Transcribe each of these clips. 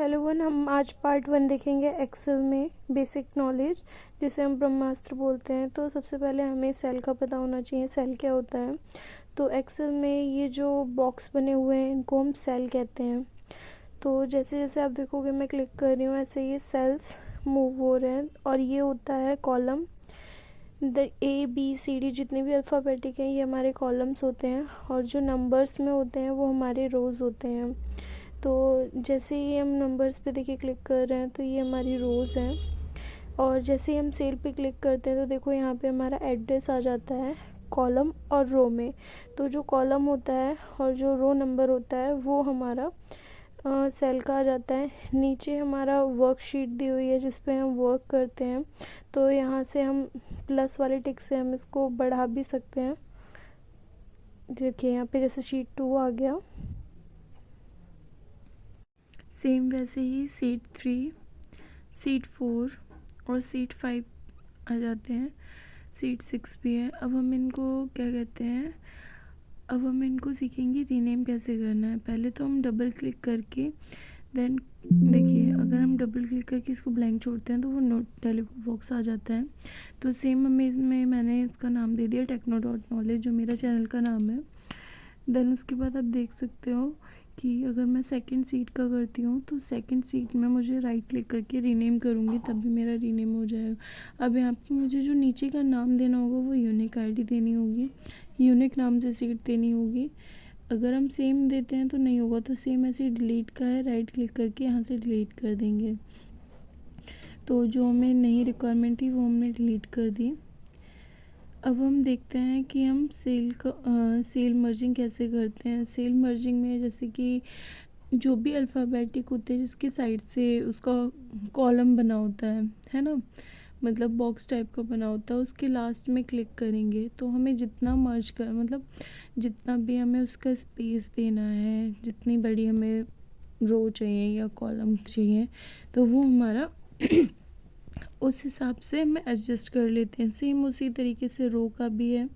Hello one, हम आज part 1 देखेंगे एक्सेल में बेसिक नॉलेज, जिसे हम ब्रह्मास्त्र बोलते हैं। तो सबसे पहले हमें सेल का पता होना चाहिए, सेल क्या होता है। तो एक्सेल में ये जो बॉक्स बने हुए हैं इनको हम सेल कहते हैं। तो जैसे जैसे आप देखोगे मैं क्लिक कर रही हूँ, ऐसे ये सेल्स मूव हो रहे हैं और ये होता है कॉलम। द ABCD जितने भी अल्फ़ाबेटिक हैं ये हमारे कॉलम्स होते हैं, और जो नंबर्स में होते हैं वो हमारे रोज़ होते हैं। तो जैसे ही हम नंबर्स पे देखिए क्लिक कर रहे हैं तो ये हमारी रोज़ हैं, और जैसे ही हम सेल पे क्लिक करते हैं तो देखो यहाँ पे हमारा एड्रेस आ जाता है कॉलम और रो में। तो जो कॉलम होता है और जो रो नंबर होता है वो हमारा सेल का आ जाता है। नीचे हमारा वर्कशीट दी हुई है जिस पे हम वर्क करते हैं। तो यहाँ से हम प्लस वाले टिक से हम इसको बढ़ा भी सकते हैं। देखिए यहाँ पे जैसे शीट 2 आ गया, सेम वैसे ही सीट 3, सीट 4 और सीट 5 आ जाते हैं। सीट 6 भी है। अब हम इनको क्या कहते हैं, अब हम इनको सीखेंगे रीनेम कैसे करना है। पहले तो हम डबल क्लिक करके देन देखिए, अगर हम डबल क्लिक करके इसको ब्लैंक छोड़ते हैं तो वो नोट डायलॉग बॉक्स आ जाता है। तो सेम हमें इसमें मैंने इसका नाम दे दिया टेक्नो.नॉलेज, जो मेरा चैनल का नाम है। देन उसके बाद आप देख सकते हो कि अगर मैं सेकंड सीट का करती हूँ तो सेकंड सीट में मुझे राइट क्लिक करके रीनेम करूँगी, तब भी मेरा रीनेम हो जाएगा। अब यहाँ पे मुझे जो नीचे का नाम देना होगा वो यूनिक आईडी देनी होगी, यूनिक नाम से सीट देनी होगी। अगर हम सेम देते हैं तो नहीं होगा, तो सेम ऐसे डिलीट का है, राइट क्लिक करके यहाँ से डिलीट कर देंगे। तो जो हमें नई रिक्वायरमेंट थी वो हमने डिलीट कर दी। अब हम देखते हैं कि हम सेल मर्जिंग कैसे करते हैं। सेल मर्जिंग में जैसे कि जो भी अल्फ़ाबेटिक होते हैं जिसके साइड से उसका कॉलम बना होता है ना, मतलब बॉक्स टाइप का बना होता है, उसके लास्ट में क्लिक करेंगे तो हमें जितना मर्ज कर मतलब जितना भी हमें उसका स्पेस देना है, जितनी बड़ी हमें रो चाहिए या कॉलम चाहिए, तो वो हमारा उस हिसाब से हम एडजस्ट कर लेते हैं। सेम उसी तरीके से रो का भी है,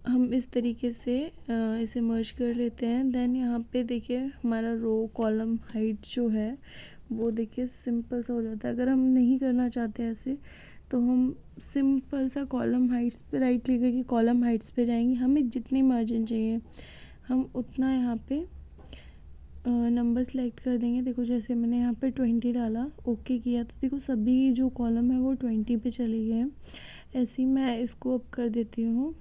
हम इस तरीके से इसे मर्ज कर लेते हैं। देन यहाँ पे देखिए हमारा रो कॉलम हाइट जो है वो देखिए सिंपल सा हो जाता है। अगर हम नहीं करना चाहते ऐसे तो हम सिंपल सा कॉलम हाइट्स पे राइट क्लिक करके कॉलम हाइट्स पे जाएंगे। हमें जितनी मार्जिन चाहिए हम उतना यहाँ पे नंबर सेलेक्ट कर देंगे। देखो जैसे मैंने यहाँ पे 20 डाला, ओके किया, तो देखो सभी जो कॉलम है वो 20 पे चले गए हैं। ऐसे ही मैं इसको अब कर देती हूँ।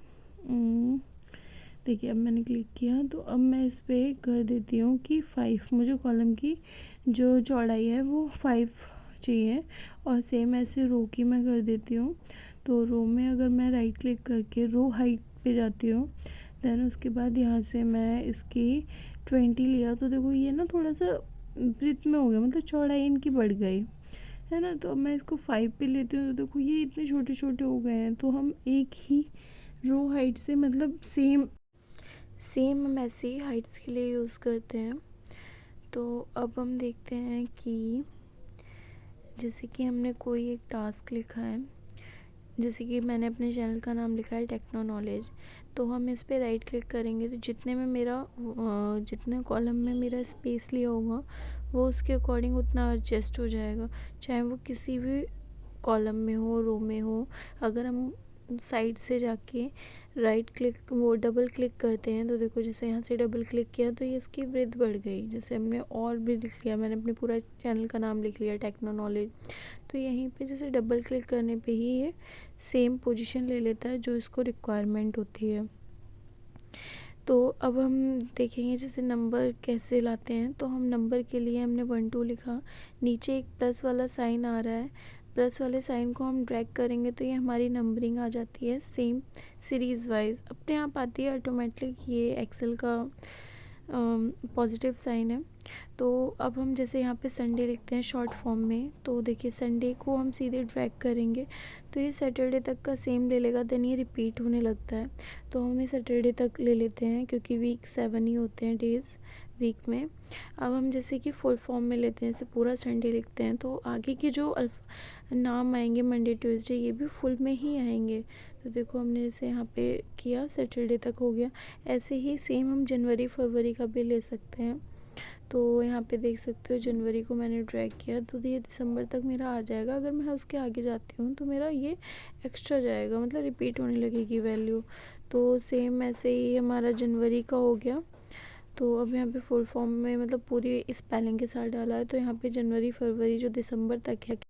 देखिए अब मैंने क्लिक किया तो अब मैं इस पर कर देती हूँ कि 5, मुझे कॉलम की जो चौड़ाई है वो 5 चाहिए। और सेम ऐसे रो की मैं कर देती हूँ। तो रो में अगर मैं राइट क्लिक करके रो हाइट पे जाती हूँ, देन उसके बाद यहाँ से मैं इसकी 20 लिया, तो देखो ये ना थोड़ा सा ब्रीथ में हो गया, मतलब चौड़ाई इनकी बढ़ गई है ना। तो अब मैं इसको 5 पे लेती हूँ तो देखो ये इतने छोटे छोटे हो गए हैं। तो हम एक ही रो हाइट से मतलब सेम हम ऐसे ही हाइट्स के लिए यूज़ करते हैं। तो अब हम देखते हैं कि जैसे कि हमने कोई एक टास्क लिखा है, जैसे कि मैंने अपने चैनल का नाम लिखा है टेक्नो.नॉलेज, तो हम इस पर राइट क्लिक करेंगे तो जितने कॉलम में मेरा स्पेस लिया होगा वो उसके अकॉर्डिंग उतना एडजस्ट हो जाएगा, चाहे वो किसी भी कॉलम में हो, रो में हो। अगर हम साइड से जाके राइट क्लिक वो डबल क्लिक करते हैं तो देखो जैसे यहाँ से डबल क्लिक किया तो ये इसकी विड्थ बढ़ गई। जैसे हमने और भी लिख लिया, मैंने अपने पूरा चैनल का नाम लिख लिया टेक्नो.नॉलेज, तो यहीं पे जैसे डबल क्लिक करने पे ही ये सेम पोजीशन ले लेता है जो इसको रिक्वायरमेंट होती है। तो अब हम देखेंगे जैसे नंबर कैसे लाते हैं। तो हम नंबर के लिए हमने 1 2 लिखा, नीचे एक प्लस वाला साइन आ रहा है, प्लस वाले साइन को हम ड्रैग करेंगे तो ये हमारी नंबरिंग आ जाती है सेम सीरीज़ वाइज, अपने आप आती है ऑटोमेटिक। ये एक्सेल का पॉजिटिव साइन है। तो अब हम जैसे यहाँ पे संडे लिखते हैं शॉर्ट फॉर्म में, तो देखिए संडे को हम सीधे ड्रैग करेंगे तो ये सैटरडे तक का सेम ले लेगा, देन ये रिपीट होने लगता है। तो हम ये सैटरडे तक ले लेते हैं क्योंकि वीक 7 ही होते हैं डेज़ वीक में। अब हम जैसे कि फुल फॉर्म में लेते हैं, जैसे पूरा संडे लिखते हैं तो आगे के जो नाम आएंगे मंडे ट्यूसडे ये भी फुल में ही आएंगे। तो देखो हमने जैसे यहाँ पे किया सैटरडे तक हो गया। ऐसे ही सेम हम जनवरी फरवरी का भी ले सकते हैं। तो यहाँ पे देख सकते हो जनवरी को मैंने ड्रैग किया, तो ये दिसंबर तक मेरा आ जाएगा। अगर मैं उसके आगे जाती हूँ तो मेरा ये एक्स्ट्रा जाएगा, मतलब रिपीट होने लगेगी वैल्यू। तो सेम ऐसे ही हमारा जनवरी का हो गया। तो अब यहाँ पे फुल फॉर्म में मतलब पूरी स्पेलिंग के साथ डाला है, तो यहाँ पे जनवरी फरवरी जो दिसंबर तक है